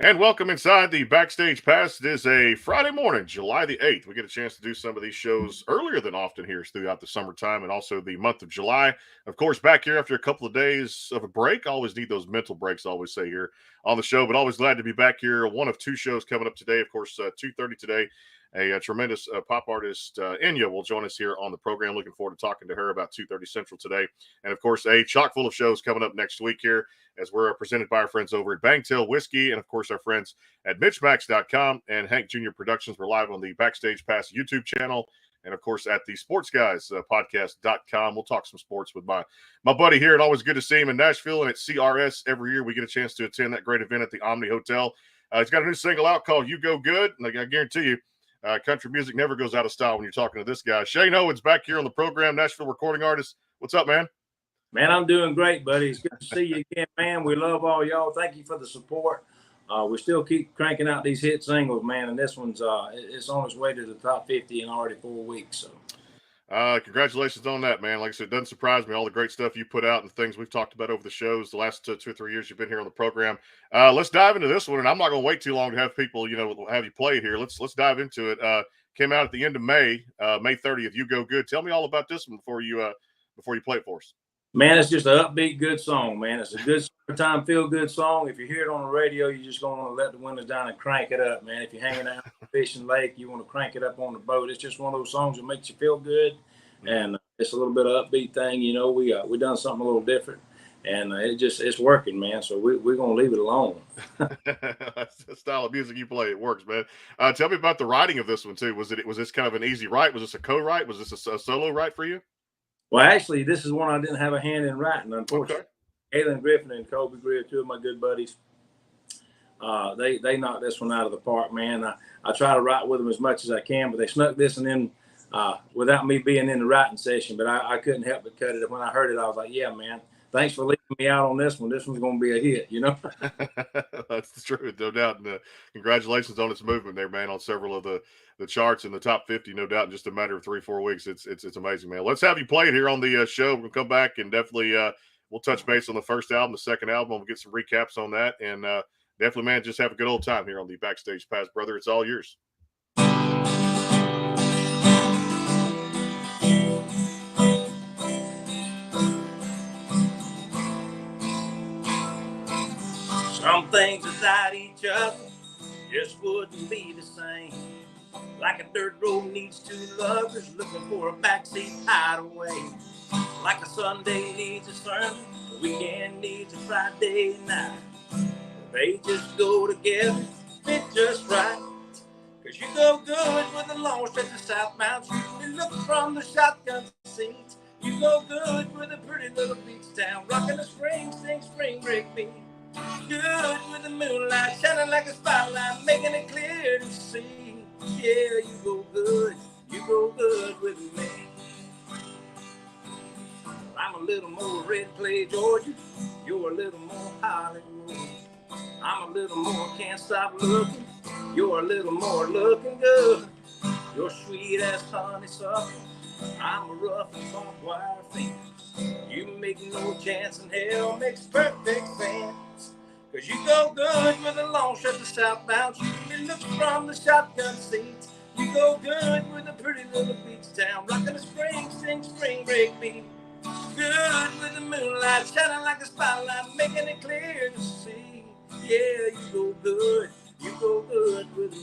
And welcome inside the Backstage Pass. It is a Friday morning, July the 8th. We get a chance to do some of these shows earlier than often here throughout the summertime and also the month of July. Of course, back here after a couple of days of a break. I always need those mental breaks, I always say here on the show, but always glad to be back here. One of two shows coming up today. Of course, 2:30 today. A tremendous pop artist, Enya, will join us here on the program. Looking forward to talking to her about 2:30 Central today. And, of course, a chock full of shows coming up next week here as we're presented by our friends over at Bangtail Whiskey and, of course, our friends at MitchMacs.com and Hank Jr. Productions. We're live on the Backstage Pass YouTube channel and, of course, at the Sports Guys podcast.com. We'll talk some sports with my buddy here. It's always good to see him in Nashville and at CRS. Every year we get a chance to attend that great event at the Omni Hotel. He's got a new single out called You Go Good. And I guarantee you, country music never goes out of style when you're talking to this guy. Shane Owens back here on the program, Nashville recording artist. What's up, man? Man, I'm doing great, buddy. It's good to see you again, man. We love all y'all. Thank you for the support. We still keep cranking out these hit singles, man, and this one's it's on its way to the top 50 in already 4 weeks. So, congratulations on that, man. Like I said, it doesn't surprise me all the great stuff you put out and things we've talked about over the shows the last 2 or 3 years you've been here on the program. Let's dive into this one, and I'm not going to wait too long to have people, have you play it here. Let's dive into it. Came out at the end of May, May 30th. You Go Good. Tell me all about this one before you play it for us. Man, it's just an upbeat, good song, man. It's a good summertime, feel-good song. If you hear it on the radio, you're just going to want to let the windows down and crank it up, man. If you're hanging out on the fishing lake, you want to crank it up on the boat. It's just one of those songs that makes you feel good, and it's a little bit of upbeat thing. We done something a little different, and it's working, man. So we're going to leave it alone. That's the style of music you play. It works, man. Tell me about the writing of this one, too. Was this kind of an easy write? Was this a co-write? Was this a solo write for you? Well, actually, this is one I didn't have a hand in writing, unfortunately. Okay. Alan Griffin and Kobe Greer, two of my good buddies, they knocked this one out of the park, man. I try to write with them as much as I can, but they snuck this one in without me being in the writing session. But I couldn't help but cut it. When I heard it, I was like, yeah, man, thanks for leaving me out on this one. This one's going to be a hit, That's true, no doubt. And congratulations on its movement there, man, on several of the charts in the top 50, no doubt, in just a matter of 3-4 weeks. It's amazing, man. Let's have you play it here on the show. We'll come back and definitely we'll touch base on the first album, the second album. We'll get some recaps on that. And definitely, man, just have a good old time here on the Backstage Pass, brother. It's all yours. Some things without each other just wouldn't be the same. Like a dirt road needs two lovers looking for a backseat hideaway. Like a Sunday needs a sermon, a weekend needs a Friday night. They just go together, fit just right. Cause you go good with the long stretch of southbound street. You look from the shotgun seats. You go good with a pretty little beach town, rocking the spring break beat. Good with the moonlight shining like a spotlight, making it clear to see. Yeah, you go good with me. I'm a little more red clay, Georgia. You're a little more Hollywood. I'm a little more can't stop looking. You're a little more looking good. You're sweet as honeysuckle. I'm a rough and barbed wire fence. You make no chance in hell makes perfect sense. Cause you go good with a long stretch of southbound street. You look from the shotgun seats. You go good with a pretty little beach town, rocking a spring break beat. Good with the moonlight shining like a spotlight, making it clear to see. Yeah, you go good with me.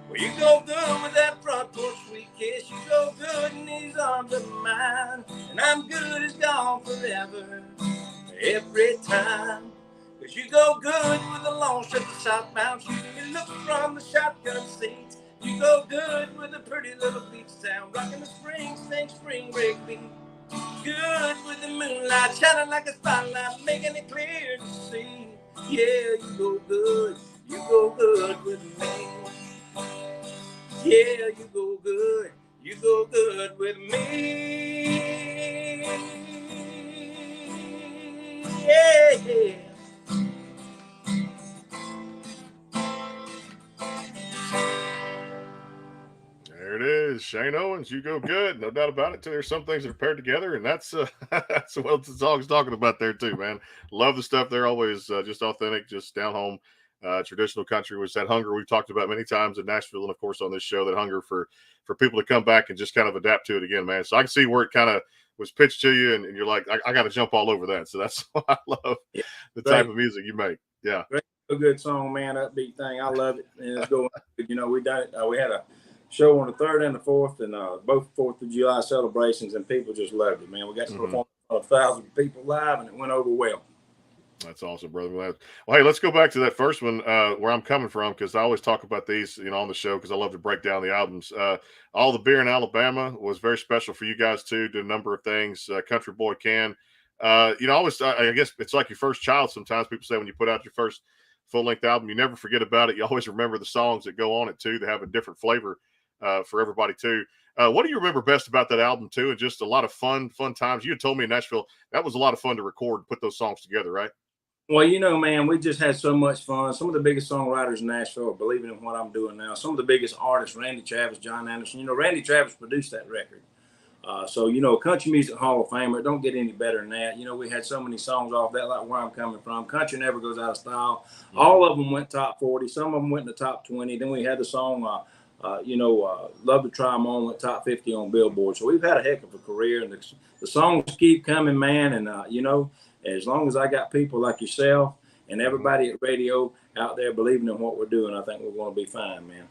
Well, you go good with that front porch sweet kiss. You go good in these arms of mine. And I'm good as gone forever, every time. Cause you go good with a long stretch of southbound street. You look from the shotgun seats. You go good with a pretty little beach town, rocking the spring break beat. Good with the moonlight shining like a spotlight, making it clear to see. Yeah, you go good with me. Yeah, you go good with me. Yeah. There it is. Shane Owens, you go good, no doubt about it. Too. There's some things that are paired together, and that's that's what the song's talking about there too, man. Love the stuff. They're always just authentic, just down home, traditional country. Was that hunger we've talked about many times in Nashville, and of course on this show, that hunger for people to come back and just kind of adapt to it again, man. So I can see where it kind of was pitched to you, and you're like, I got to jump all over that. So that's why I love the type of music you make. Yeah, a good song, man. Upbeat thing. I love it, and it's going. You know, we done it. We had a show on the 3rd and the 4th, and both 4th of July celebrations, and people just loved it, man. We got to perform 1,000 people live, and it went over well. That's awesome, brother. Well, hey, let's go back to that first one where I'm coming from, because I always talk about these, on the show, because I love to break down the albums. All the Beer in Alabama was very special for you guys too. Did a number of things. Country Boy Can. I guess it's like your first child. Sometimes people say when you put out your first full-length album, you never forget about it. You always remember the songs that go on it too. They have a different flavor for everybody too. What do you remember best about that album too? And just a lot of fun times. You had told me in Nashville that was a lot of fun to record and put those songs together, right? Well, man, we just had so much fun. Some of the biggest songwriters in Nashville are believing in what I'm doing now. Some of the biggest artists, Randy Travis, John Anderson. Randy Travis produced that record. So, Country Music Hall of Famer. Don't get any better than that. We had so many songs off that, like Where I'm Coming From. Country Never Goes Out of Style. All of them went top 40. Some of them went in the top 20. Then we had the song, Love to Try 'Em On, went top 50 on Billboard. So we've had a heck of a career, and the songs keep coming, man. And, as long as I got people like yourself and everybody at radio out there believing in what we're doing, I think we're going to be fine, man.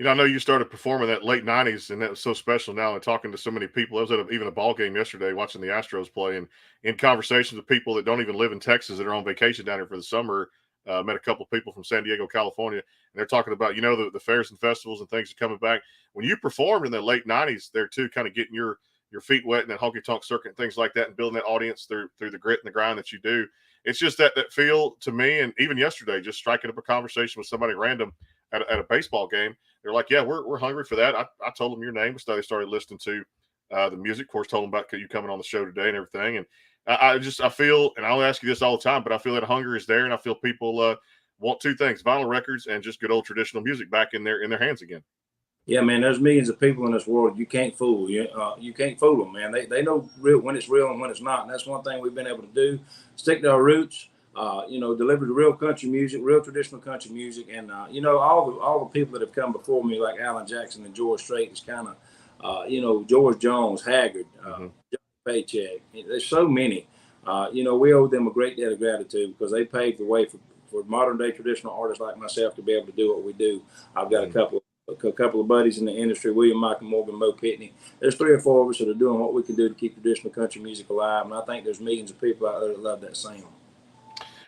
I know you started performing that late 90s, and that was so special now, and talking to so many people. I was at even a ball game yesterday watching the Astros play, and in conversations with people that don't even live in Texas that are on vacation down here for the summer. Met a couple of people from San Diego, California, and they're talking about, the fairs and festivals and things are coming back. When you performed in the late 90s there too, kind of getting your feet wet in that honky-tonk circuit and things like that, and building that audience through the grit and the grind that you do. It's just that feel to me, and even yesterday, just striking up a conversation with somebody random at a baseball game. They're like, yeah, we're hungry for that. I told them your name, so they started listening to the music. Of course, told them about you coming on the show today and everything. And I feel, and I'll ask you this all the time, but I feel that hunger is there, and I feel people want two things: vinyl records and just good old traditional music back in their hands again. Yeah, man, there's millions of people in this world you can't fool. You can't fool them, man. They know when it's real and when it's not. And that's one thing we've been able to do: stick to our roots. Deliver the real country music, real traditional country music, and all the people that have come before me, like Alan Jackson and George Strait, is kind of George Jones, Haggard, John Paycheck. There's so many. We owe them a great debt of gratitude because they paved the way for modern day traditional artists like myself to be able to do what we do. I've got a couple of buddies in the industry, William Michael Morgan, Mo Pitney. There's 3 or 4 of us that are doing what we can do to keep traditional country music alive, and I think there's millions of people out there that love that sound.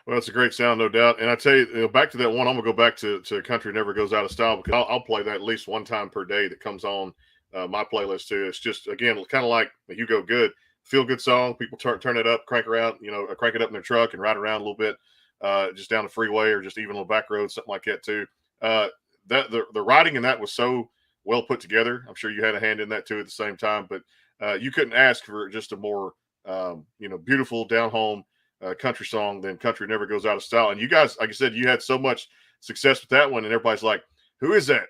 Well, it's a great sound, no doubt. And I tell you, back to that one, I'm going to go back to Country Never Goes Out of Style, because I'll play that at least one time per day that comes on my playlist too. It's just, again, kind of like You Go Good, feel good song. People turn it up, crank it up in their truck and ride around a little bit, just down the freeway or just even on the back road, something like that too. The writing in that was so well put together. I'm sure you had a hand in that too at the same time, but you couldn't ask for just a more, beautiful down home country song than Country Never Goes Out of Style. And you guys, like I said, you had so much success with that one, and everybody's like, who is that?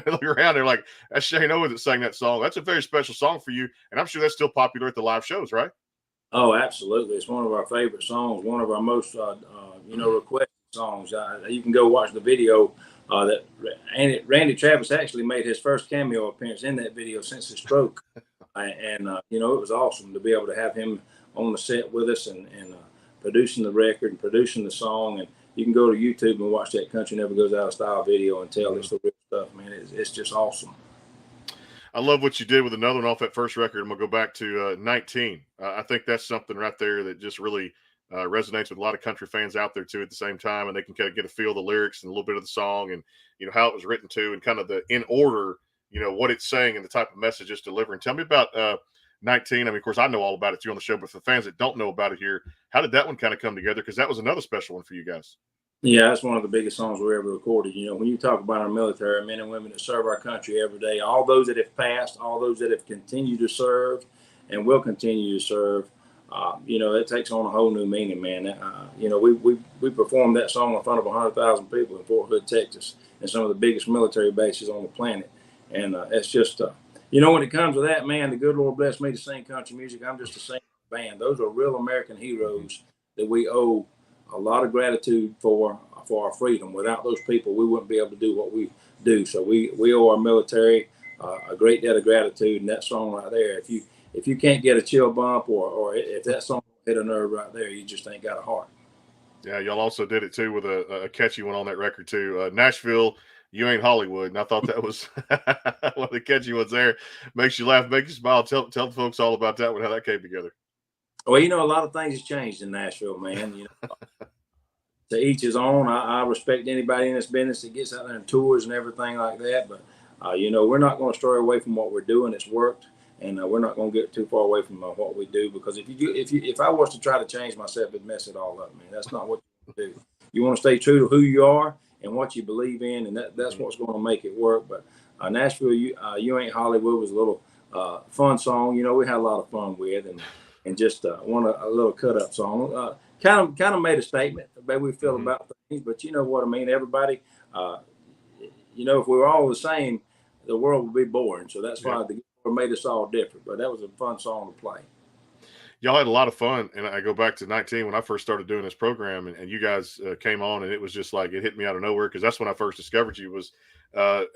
Look around, they're like, that's Shane Owens that sang that song. That's a very special song for you, and I'm sure that's still popular at the live shows, right? Oh, absolutely. It's one of our favorite songs, one of our most requested songs. You can go watch the video that Randy Travis actually made his first cameo appearance in that video since his stroke. It was awesome to be able to have him on the set with us and producing the record and producing the song. And you can go to YouTube and watch that Country Never Goes Out of Style video and tell it's the real stuff, man. It's just awesome. I love what you did with another one off that first record. I'm going to go back to 19. I think that's something right there that just really resonates with a lot of country fans out there too at the same time. And they can kind of get a feel of the lyrics and a little bit of the song and, how it was written to and kind of the in order, what it's saying and the type of message it's delivering. Tell me about 19. I mean, of course, I know all about it too on the show, but for the fans that don't know about it here, how did that one kind of come together? Because that was another special one for you guys. Yeah, that's one of the biggest songs we ever recorded. When you talk about our military, men and women that serve our country every day, all those that have passed, all those that have continued to serve and will continue to serve, it takes on a whole new meaning, man. We performed that song in front of 100,000 people in Fort Hood, Texas, and some of the biggest military bases on the planet. And it's just, You know, when it comes to that, man, the good Lord blessed me to sing country music. I'm just a singer band. Those are real American heroes that we owe a lot of gratitude for our freedom. Without those people, we wouldn't be able to do what we do. So we owe our military a great debt of gratitude. And that song right there, if you can't get a chill bump or if that song hit a nerve right there, you just ain't got a heart. Yeah, y'all also did it too with a catchy one on that record too. Nashville, You Ain't Hollywood, and I thought that was one of the catchy ones there. Makes you laugh, makes you smile. Tell the folks all about that one, how that came together. Well, you know, a lot of things have changed in Nashville, man. You know, to each his own. I respect anybody in this business that gets out there and tours and everything like that. But you know, we're not going to stray away from what we're doing. It's worked, and we're not going to get too far away from what we do. Because if I was to try to change myself, it'd mess it all up, man. That's not what you do. You want to stay true to who you are and what you believe in, and that's what's going to make it work. But Nashville, You Ain't Hollywood was a little fun song. You know, we had a lot of fun with, and just want a little cut up song. Kind of made a statement the way we feel about things, but you know what I mean. Everybody, you know, if we were all the same, the world would be boring. So that's why the Lord made us all different. But that was a fun song to play. Y'all had a lot of fun, and I go back to 19 when I first started doing this program, and you guys came on, and it was just like it hit me out of nowhere because that's when I first discovered you. Was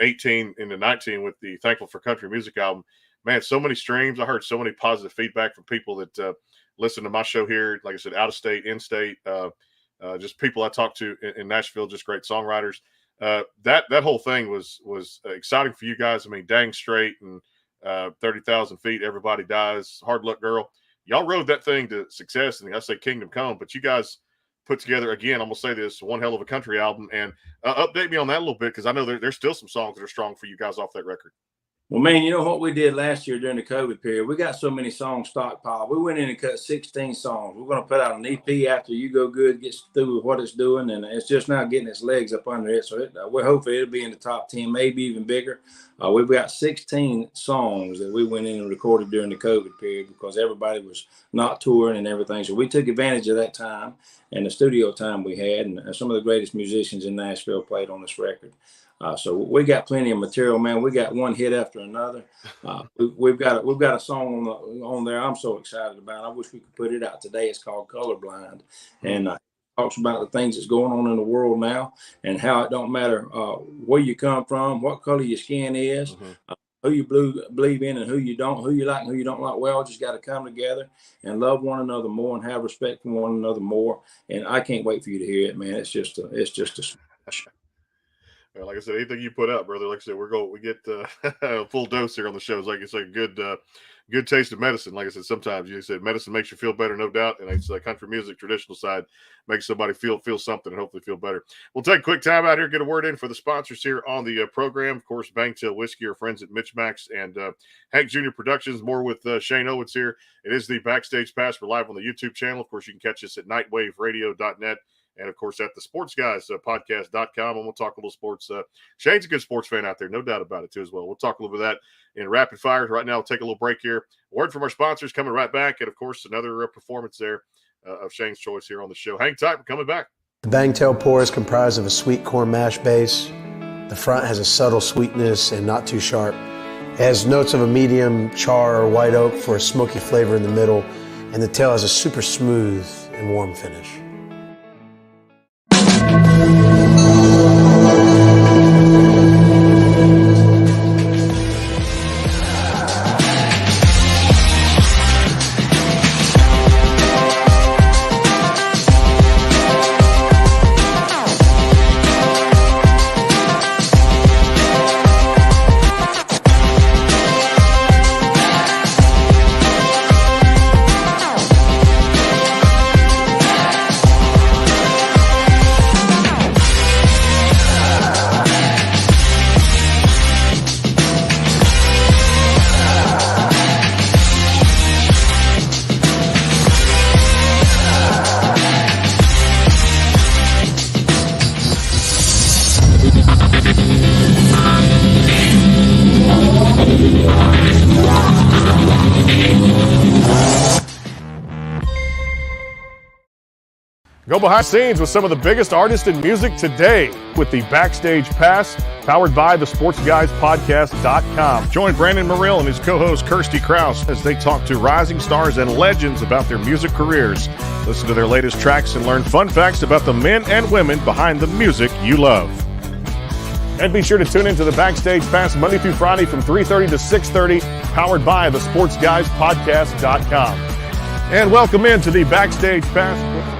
18 into 19 with the Thankful for Country Music album. Man, so many streams. I heard so many positive feedback from people that listen to my show here. Like I said, out of state, in state, just people I talked to in Nashville, just great songwriters. That whole thing was exciting for you guys. I mean, Dang Straight and 30,000 Feet, Everybody Dies, Hard Luck Girl. Y'all rode that thing to success, and I say Kingdom Come. But you guys put together, again, I'm going to say this, one hell of a country album. And update me on that a little bit, because I know there's still some songs that are strong for you guys off that record. Well, man, you know what we did last year during the COVID period? We got so many songs stockpiled. We went in and cut 16 songs. We're going to put out an EP after You Go Good gets through with what it's doing, and it's just now getting its legs up under it. So we're hoping it'll be in the top 10, maybe even bigger. We've got 16 songs that we went in and recorded during the COVID period because everybody was not touring and everything. So we took advantage of that time and the studio time we had, and some of the greatest musicians in Nashville played on this record. So we got plenty of material, man. We got one hit after another. We've got a song on there I'm so excited about. I wish we could put it out today. It's called Colorblind, and talks about the things that's going on in the world now and how it don't matter where you come from, what color your skin is, who you believe in and who you don't, who you like and who you don't like. We all just got to come together and love one another more and have respect for one another more. And I can't wait for you to hear it, man. It's just a like I said, anything you put out, brother, like I said, we get a full dose here on the show. It's like a good taste of medicine. Like I said, sometimes you said medicine makes you feel better, no doubt. And it's country music, traditional side, makes somebody feel something and hopefully feel better. We'll take a quick time out here, get a word in for the sponsors here on the program. Of course, Bangtail Whiskey, our friends at MitchMacs and Hank Jr. Productions. More with Shane Owens here. It is the Backstage Pass. We're live on the YouTube channel. Of course, you can catch us at nightwaveradio.net. And, of course, at the Sports Guys podcast.com, and we'll talk a little sports. Shane's a good sports fan out there, no doubt about it, too, as well. We'll talk a little bit of that in rapid fire. Right now, we'll take a little break here. Word from our sponsors coming right back. And, of course, another performance there of Shane's choice here on the show. Hang tight. We're coming back. The Bangtail pour is comprised of a sweet corn mash base. The front has a subtle sweetness and not too sharp. It has notes of a medium char or white oak for a smoky flavor in the middle. And the tail has a super smooth and warm finish. Go behind the scenes with some of the biggest artists in music today with the Backstage Pass, powered by the SportsGuysPodcast.com. Join Brandon Morrill and his co-host Kirsty Krause as they talk to rising stars and legends about their music careers. Listen to their latest tracks and learn fun facts about the men and women behind the music you love. And be sure to tune into the Backstage Pass Monday through Friday from 3:30 to 6:30, powered by the SportsGuysPodcast.com. And welcome into the Backstage Pass.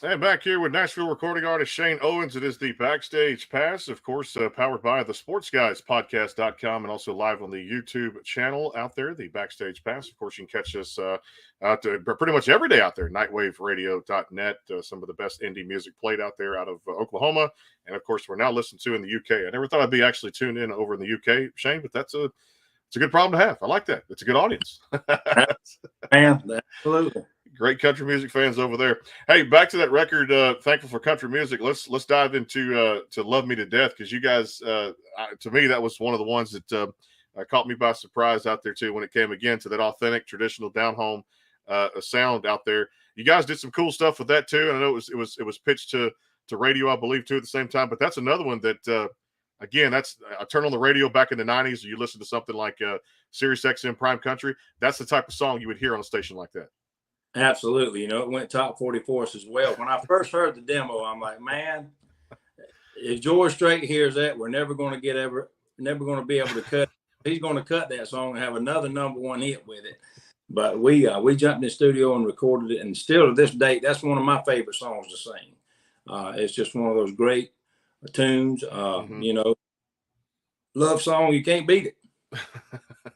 And back here with Nashville recording artist Shane Owens. It is the Backstage Pass, of course, powered by the SportsGuysPodcast.com and also live on the YouTube channel out there, the Backstage Pass. Of course, you can catch us pretty much every day out there, nightwaveradio.net. Some of the best indie music played out there out of Oklahoma. And, of course, we're now listened to in the UK. I never thought I'd be actually tuned in over in the UK, Shane, but it's a good problem to have. I like that. It's a good audience. Man, absolutely. Great country music fans over there. Hey, back to that record. Thankful for country music. Let's dive into to "Love Me to Death" because you guys, to me, that was one of the ones that caught me by surprise out there too when it came again to that authentic, traditional down home sound out there. You guys did some cool stuff with that too, and I know it was pitched to radio, I believe, too at the same time. But that's another one that. Again, I turn on the radio back in the 90s, or you listen to something like Sirius XM Prime Country. That's the type of song you would hear on a station like that. Absolutely. It went top 40 for us as well. When I first heard the demo, I'm like, man, if George Strait hears that, we're never going to be able to cut. He's going to cut that song and have another #1 hit with it. But we jumped in the studio and recorded it. And still to this date, that's one of my favorite songs to sing. It's just one of those great tunes, love song. You can't beat it.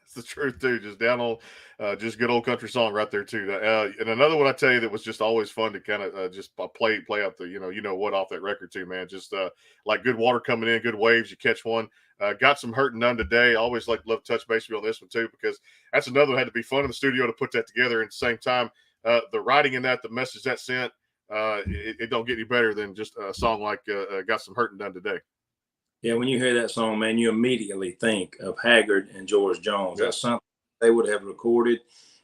It's the truth too. Just down on, just good old country song right there too. And another one I tell you that was just always fun to kind of just play out the you know what off that record too, man. Just like good water coming in, good waves. You catch one. Got some hurting done today. Always love to touch base with you on this one too because that's another one had to be fun in the studio to put that together. At the same time, the writing in that, the message that sent. It don't get any better than just a song like Got Some Hurting Done Today. Yeah, when you hear that song, man, you immediately think of Haggard and George Jones. Yeah. That's something they would have recorded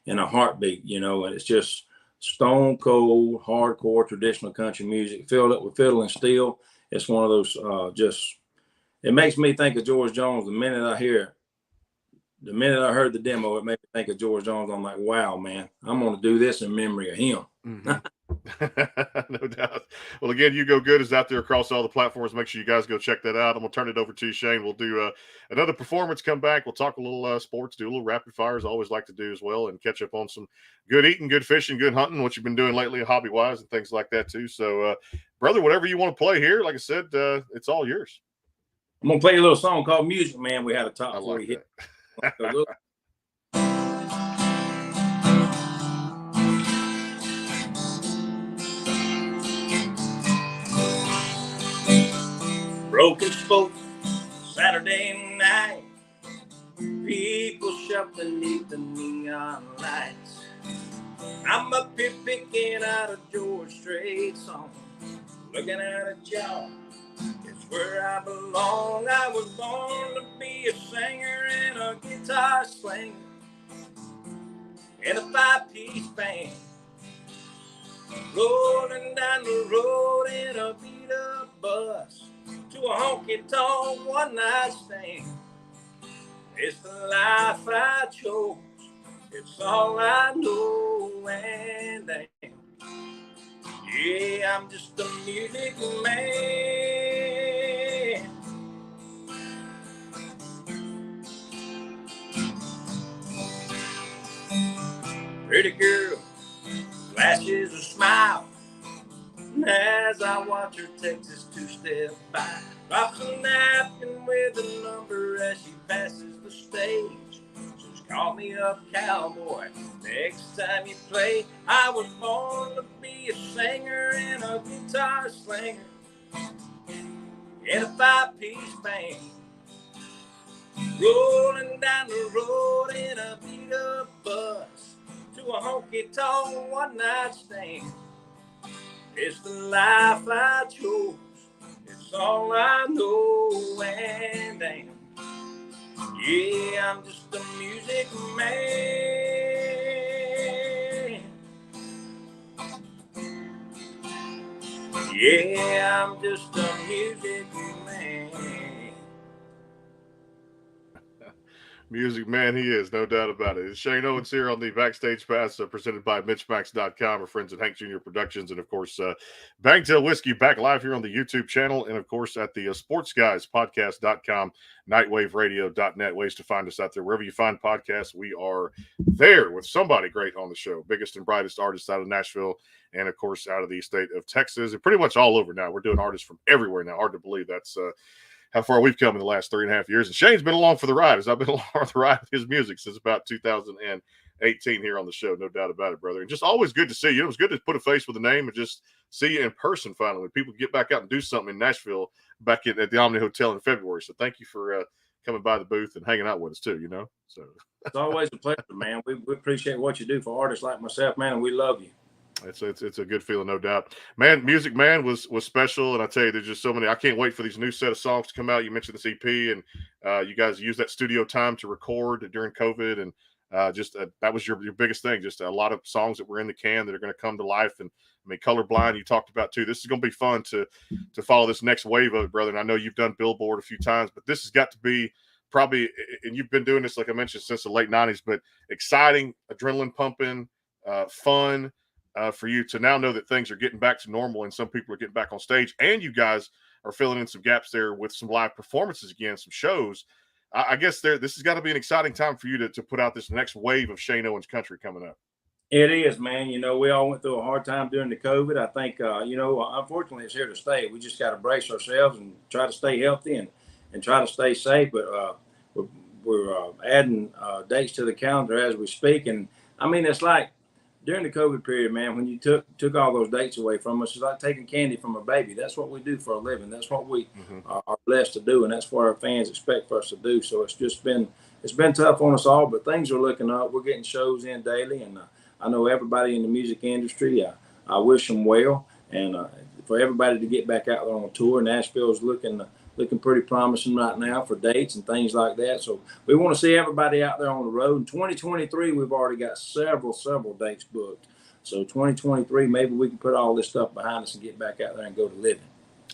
in a heartbeat, and it's just stone cold, hardcore, traditional country music, filled up with fiddle and steel. It's one of those it makes me think of George Jones the minute I heard the demo. It made me think of George Jones. I'm like, wow, man, I'm going to do this in memory of him. Mm-hmm. No doubt. Well, again, You Go Good is out there across all the platforms. Make sure you guys go check that out. I'm going to turn it over to you, Shane. We'll do another performance, come back. We'll talk a little sports, do a little rapid fires. I always like to do as well, and catch up on some good eating, good fishing, good hunting, what you've been doing lately hobby-wise and things like that too. So, brother, whatever you want to play here, like I said, it's all yours. I'm going to play a little song called Music Man. We had a top 40 hit. Broken spoke Saturday night. People shuffling beneath the neon lights. I'm up here picking out a George Strait song, looking at a job. It's where I belong. I was born to be a singer and a guitar slinger in a 5-piece band, rolling down the road in a beat-up bus to a honky-tonk one-night stand. It's the life I chose. It's all I know, and damn, yeah, I'm just a music man. Pretty girl flashes a smile as I watch her Texas two-step by. Drops a napkin with a number as she passes the stage. Says, call me up, cowboy, next time you play. I was born to be a singer and a guitar slinger in a 5-piece band, rolling down the road in a beat-up bus to a honky-tonk one-night stand. It's the life I chose. It's all I know, and damn, yeah, I'm just a music man. Yeah, I'm just a music man. Music man, he is, no doubt about it. It's Shane Owens here on the Backstage Pass, presented by MitchMacs.com, our friends at Hank Jr. Productions, and of course, Bangtail Whiskey back live here on the YouTube channel, and of course at the SportsGuysPodcast.com, NightWaveRadio.net, ways to find us out there. Wherever you find podcasts, we are there with somebody great on the show. Biggest and brightest artists out of Nashville, and of course out of the state of Texas, and pretty much all over now. We're doing artists from everywhere now. Hard to believe that's how far we've come in the last 3.5 years. And Shane's been along for the ride, as I've been along for the ride with his music since about 2018 here on the show. No doubt about it, brother. And just always good to see you. It was good to put a face with a name and just see you in person finally when people get back out and do something in Nashville back at the Omni Hotel in February. So thank you for coming by the booth and hanging out with us too, you know. So it's always a pleasure, man. We appreciate what you do for artists like myself, man, and we love you. It's a good feeling, no doubt. Man, Music Man was special, and I tell you, there's just so many. I can't wait for these new set of songs to come out. You mentioned this EP, and you guys used that studio time to record during COVID, and that was your biggest thing. Just a lot of songs that were in the can that are going to come to life. And I mean, Colorblind, you talked about too. This is going to be fun to follow this next wave of it, brother. And I know you've done Billboard a few times, but this has got to be probably, and you've been doing this, like I mentioned, since the late 90s, but exciting, adrenaline pumping, fun. For you to now know that things are getting back to normal and some people are getting back on stage, and you guys are filling in some gaps there with some live performances again, some shows. I guess this has got to be an exciting time for you to put out this next wave of Shane Owens country coming up. It is, man. You know, we all went through a hard time during the COVID. I think, unfortunately, it's here to stay. We just got to brace ourselves and try to stay healthy and try to stay safe. But we're adding dates to the calendar as we speak. And, I mean, it's like, during the COVID period, man, when you took all those dates away from us, it's like taking candy from a baby. That's what we do for a living. That's what we are blessed to do, and that's what our fans expect for us to do. So it's been tough on us all, but things are looking up. We're getting shows in daily, and I know everybody in the music industry. I wish them well, and for everybody to get back out there on a tour. Nashville's looking pretty promising right now for dates and things like that. So we want to see everybody out there on the road. In 2023, we've already got several dates booked. So 2023, maybe we can put all this stuff behind us and get back out there and go to living.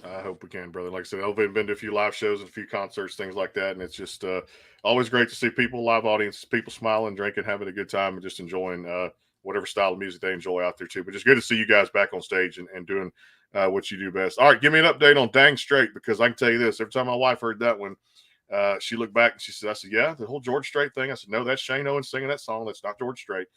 I hope we can, brother. Like I said, I've been to a few live shows and a few concerts, things like that. And it's just always great to see people, live audiences, people smiling, drinking, having a good time, and just enjoying whatever style of music they enjoy out there too. But just good to see you guys back on stage and doing what you do best. All right, give me an update on Dang Straight, because I can tell you this. Every time my wife heard that one, she looked back and she said, I said, yeah, the whole George Strait thing. I said, no, that's Shane Owens singing that song. That's not George Strait.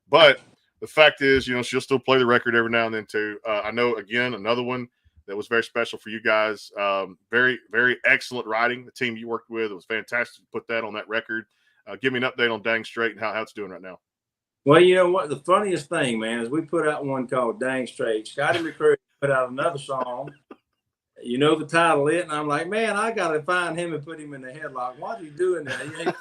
But the fact is, you know, she'll still play the record every now and then too. I know, again, another one that was very special for you guys. Very, very excellent writing. The team you worked with, it was fantastic to put that on that record. Give me an update on Dang Straight and how it's doing right now. Well, you know what? The funniest thing, man, is we put out one called Dang Straight. Scotty McCreery put out another song. You know the title it, and I'm like, man, I got to find him and put him in the headlock. What are you doing there?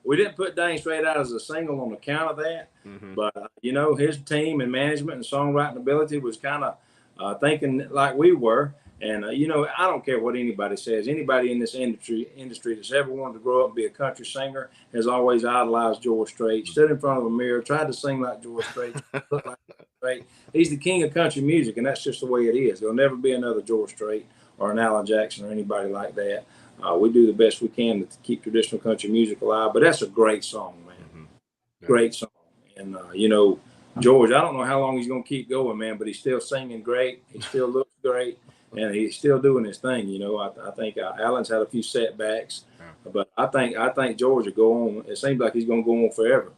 We didn't put Dang Straight out as a single on account of that. But, you know, his team and management and songwriting ability was kind of thinking like we were. And, you know, I don't care what anybody says. Anybody in this industry that's ever wanted to grow up and be a country singer has always idolized George Strait, stood in front of a mirror, tried to sing like George Strait, look like George Strait. He's the king of country music, and that's just the way it is. There'll never be another George Strait or an Alan Jackson or anybody like that. We do the best we can to keep traditional country music alive. But that's a great song, man. Yeah. Great song. And, you know, George, I don't know how long he's going to keep going, man, but he's still singing great. He still looks great. And he's still doing his thing, you know. I think Alan's had a few setbacks, but I think George will go on. It seems like he's going to go on forever.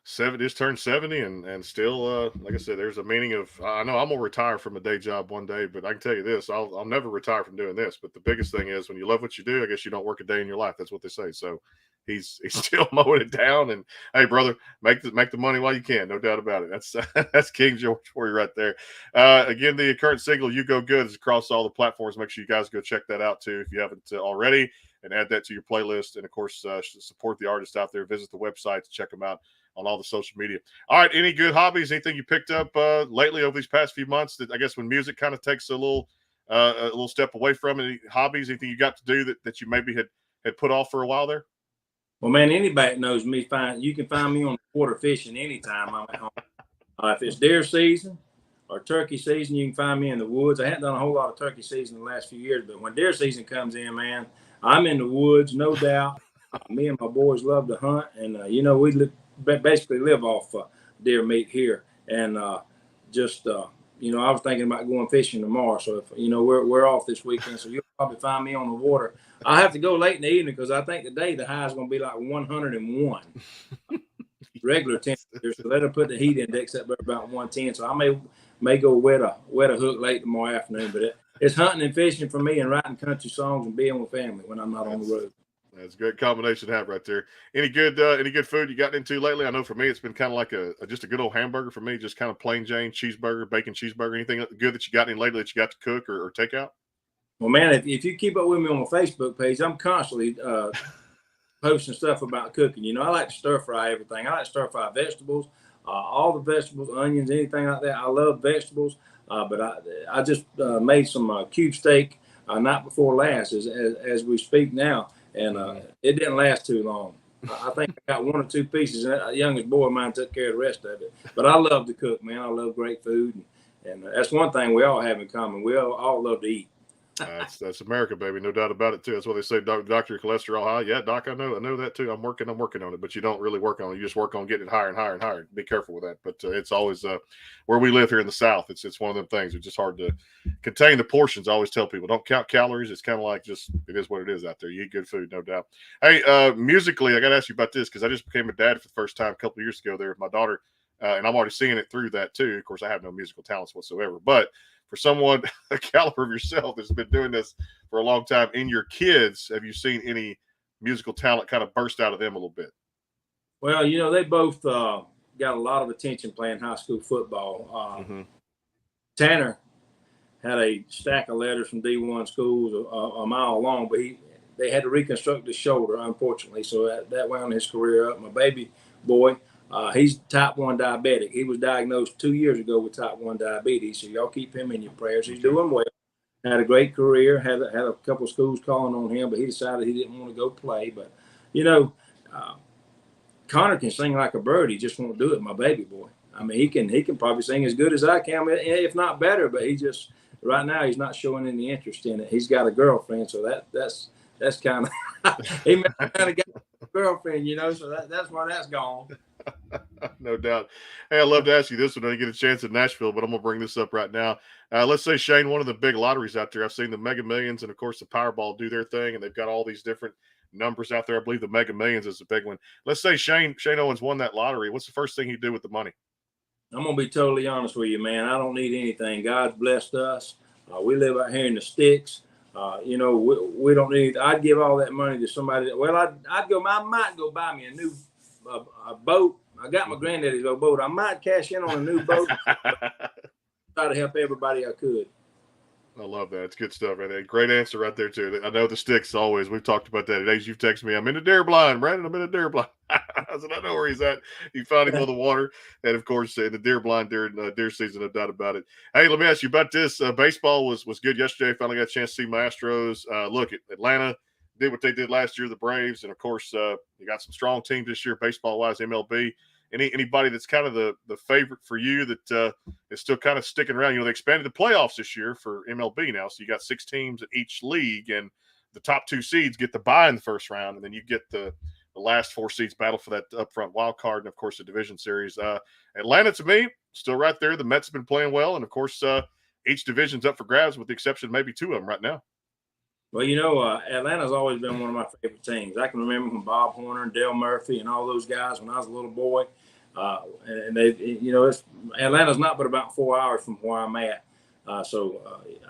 Just turned 70, and still, like I said, there's a meaning of. I know I'm gonna retire from a day job one day, but I can tell you this: I'll never retire from doing this. But the biggest thing is when you love what you do, I guess you don't work a day in your life. That's what they say. So he's still mowing it down. And hey, brother, make the money while you can. No doubt about it. That's King George for you right there. Again, the current single "You Go Good" is across all the platforms. Make sure you guys go check that out too if you haven't already, and add that to your playlist. And of course, support the artists out there. Visit the website to check them out on all the social media. All right, any good hobbies? Anything you picked up lately over these past few months? That I guess when music kind of takes a little step away from it, any hobbies? Anything you got to do that you maybe had put off for a while there? Well, man, anybody knows me. You can find me on the water fishing anytime I'm at home. If it's deer season, or turkey season, you can find me in the woods. I haven't done a whole lot of turkey season in the last few years, but when deer season comes in, man, I'm in the woods, no doubt. Me and my boys love to hunt, and we basically live off deer meat here. And just I was thinking about going fishing tomorrow, so if we're off this weekend, so you'll probably find me on the water. I have to go late in the evening because I think today the high is going to be like 101 regular temperature. So that'll put the heat index up there about 110. So I may go wet a hook late tomorrow afternoon. But it's hunting and fishing for me, and writing country songs and being with family when I'm not on the road. That's a good combination to have right there. Any good food you gotten into lately? I know for me it's been kind of like just a good old hamburger for me, just kind of plain Jane cheeseburger, bacon cheeseburger. Anything good that you got in lately that you got to cook or take out? Well, man, if you keep up with me on my Facebook page, I'm constantly posting stuff about cooking. I like to stir fry everything. I like to stir fry vegetables, all the vegetables, onions, anything like that. I love vegetables, but I just made some cube steak night before last as we speak now, and it didn't last too long. I think I got one or two pieces, and the youngest boy of mine took care of the rest of it. But I love to cook, man. I love great food, and that's one thing we all have in common. We all love to eat. That's America, baby, no doubt about it too. That's what they say, doctor, your cholesterol high. Yeah, doc, I know that too. I'm working on it, but you don't really work on it. You just work on getting it higher and higher and higher. Be careful with that. But it's always where we live here in the South. It's one of them things. It's just hard to contain the portions. I always tell people, don't count calories. It's kind of like it is what it is out there. You eat good food, no doubt. Hey, musically, I got to ask you about this because I just became a dad for the first time a couple of years ago there with my daughter, and I'm already seeing it through that too. Of course, I have no musical talents whatsoever, but for someone a caliber of yourself that's been doing this for a long time, in your kids, have you seen any musical talent kind of burst out of them a little bit? Well, they both got a lot of attention playing high school football. Tanner had a stack of letters from D1 schools a mile long, but they had to reconstruct his shoulder, unfortunately, so that wound his career up. My baby boy, he's type 1 diabetic. He was diagnosed 2 years ago with type 1 diabetes, so y'all keep him in your prayers. He's doing well. Had a great career, had a couple of schools calling on him, but he decided he didn't want to go play. But, Connor can sing like a bird. He just won't do it, my baby boy. I mean, he can probably sing as good as I can, if not better, but right now he's not showing any interest in it. He's got a girlfriend, so that's kind of he kind of got a girlfriend, so that's why that's gone. No doubt. Hey, I'd love to ask you this when I get a chance in Nashville, but I'm going to bring this up right now. Let's say, Shane, one of the big lotteries out there, I've seen the Mega Millions and, of course, the Powerball do their thing, and they've got all these different numbers out there. I believe the Mega Millions is a big one. Let's say Shane Owens won that lottery. What's the first thing he'd do with the money? I'm going to be totally honest with you, man. I don't need anything. God's blessed us. We live out here in the sticks. We don't need. I'd give all that money to somebody. I might go buy me a new boat. I got my granddaddy's old boat. I might cash in on a new boat. Try to help everybody I could. I love that. It's good stuff right there. Great answer right there, too. I know the sticks always. We've talked about that. Days you've texted me, I'm in a deer blind, Brandon. I'm in a deer blind. I said, I know where he's at. You found him on the water. And, of course, in the deer blind during deer season, no doubt about it. Hey, let me ask you about this. Baseball was good yesterday. Finally got a chance to see my Astros. Look, Atlanta did what they did last year, the Braves. And, of course, you got some strong teams this year, baseball-wise, MLB. Anybody that's kind of the favorite for you that is still kind of sticking around? They expanded the playoffs this year for MLB now, so you got 6 teams in each league, and the top 2 seeds get the bye in the first round, and then you get the last 4 seeds battle for that upfront wild card, and of course the division series. Atlanta, to me, still right there. The Mets have been playing well, and of course each division's up for grabs, with the exception of maybe 2 of them right now. Well, Atlanta's always been one of my favorite teams. I can remember when Bob Horner and Dale Murphy and all those guys when I was a little boy. And they, Atlanta's not but about 4 hours from where I'm at. So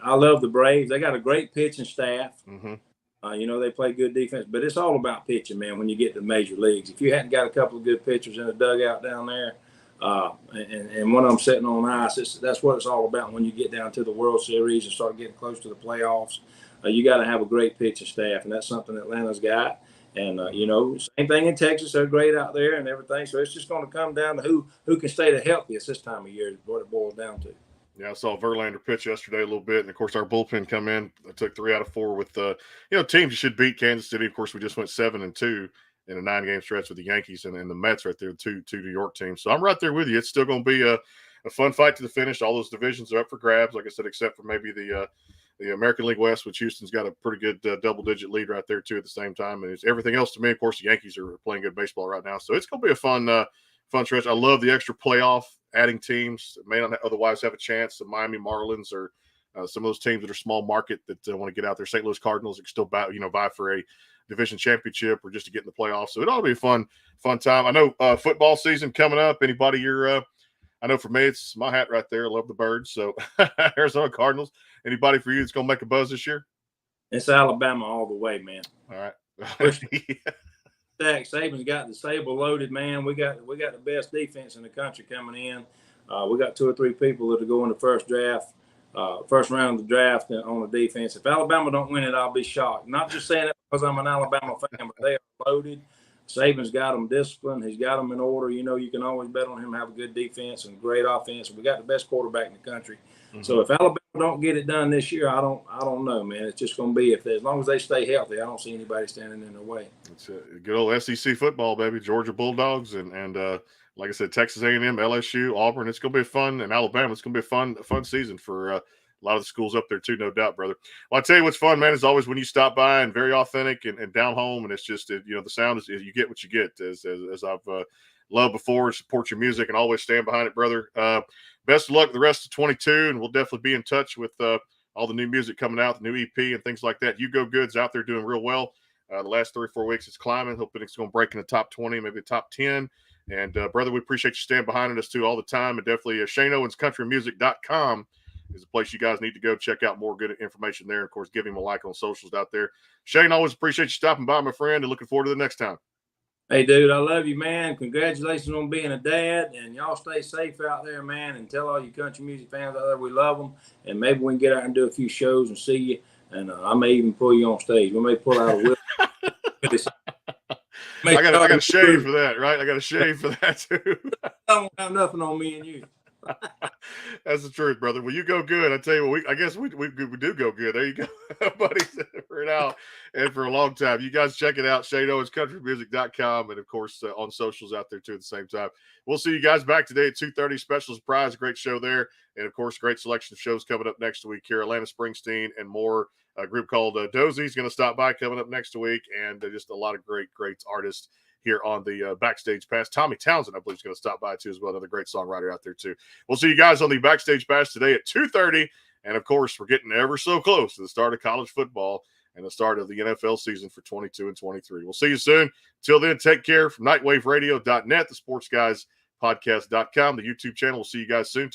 I love the Braves. They got a great pitching staff. Mm-hmm. They play good defense, but it's all about pitching, man, when you get to the major leagues. If you hadn't got a couple of good pitchers in the dugout down there, and one of them sitting on ice, that's what it's all about when you get down to the World Series and start getting close to the playoffs. You got to have a great pitching staff, and that's something Atlanta's got. And, same thing in Texas. They're great out there and everything. So it's just going to come down to who can stay the healthiest this time of year is what it boils down to. Yeah, I saw Verlander pitch yesterday a little bit. And, of course, our bullpen come in. I took 3 out of 4 with, teams you should beat. Kansas City, of course, we just went 7-2 in a 9-game stretch with the Yankees and the Mets right there, two New York teams. So I'm right there with you. It's still going to be a fun fight to the finish. All those divisions are up for grabs, like I said, except for maybe the American League West, which Houston's got a pretty good double-digit lead right there too at the same time. And it's everything else to me. Of course, the Yankees are playing good baseball right now, so it's going to be a fun stretch. I love the extra playoff, adding teams that may not otherwise have a chance. The Miami Marlins or some of those teams that are small market that want to get out there. St. Louis Cardinals that can still vie for a division championship or just to get in the playoffs. So it ought to be a fun time. I know football season coming up. Anybody you're I know for me, it's my hat right there. I love the Birds. So Arizona Cardinals. Anybody for you that's going to make a buzz this year? It's Alabama all the way, man. All right. Saban's got the Sable loaded, man. We got the best defense in the country coming in. We got 2 or 3 people that are going to first round of the draft on the defense. If Alabama don't win it, I'll be shocked. Not just saying it because I'm an Alabama fan, but they are loaded. Saban's got them disciplined. He's got them in order. You know, you can always bet on him to have a good defense and great offense. We got the best quarterback in the country. Mm-hmm. So if Alabama don't get it done this year, I don't know, man. It's just going to be as long as they stay healthy. I don't see anybody standing in their way. It's a good old SEC football, baby. Georgia Bulldogs and like I said, Texas A&M, LSU, Auburn. It's going to be fun, and Alabama. It's going to be a fun season for a lot of the schools up there too, no doubt, brother. Well, I tell you what's fun, man, is always when you stop by and very authentic and down home, and it's just the sound is you get what you get. As I've loved before, support your music and always stand behind it, brother. Best of luck the rest of 22, and we'll definitely be in touch with all the new music coming out, the new EP and things like that. You Go Good's out there doing real well. The last 3 or 4 weeks it's climbing. Hoping it's going to break in the top 20, maybe the top 10. And brother, we appreciate you standing behind us too all the time. And definitely ShaneOwensCountryMusic.com is a place you guys need to go check out more good information there. Of course, give him a like on socials out there. Shane, always appreciate you stopping by, my friend, and looking forward to the next time. Hey, dude, I love you, man. Congratulations on being a dad, and y'all stay safe out there, man, and tell all you country music fans out there we love them, and maybe we can get out and do a few shows and see you, and I may even pull you on stage. We may pull out a whip. I got a shave for that, right? I got a shave for that, too. I don't have nothing on me and you. That's the truth, brother. Well, you go good. I tell you what, I guess we do go good. There you go, buddy. For now and for a long time. You guys check it out. ShaneOwensCountryMusic.com, and of course on socials out there too at the same time. We'll see you guys back today at 2:30. Special surprise, great show there, and of course, great selection of shows coming up next week here. Atlanta Springsteen and more. A group called Dozy is going to stop by coming up next week, and just a lot of great artists here on the Backstage Pass. Tommy Townsend, I believe, is going to stop by too as well. Another great songwriter out there too. We'll see you guys on the Backstage Pass today at 2:30. And of course, we're getting ever so close to the start of college football and the start of the NFL season for 22 and 23. We'll see you soon. Till then, take care. From NightWaveRadio.net, the Sports Guys Podcast.com, the YouTube channel. We'll see you guys soon.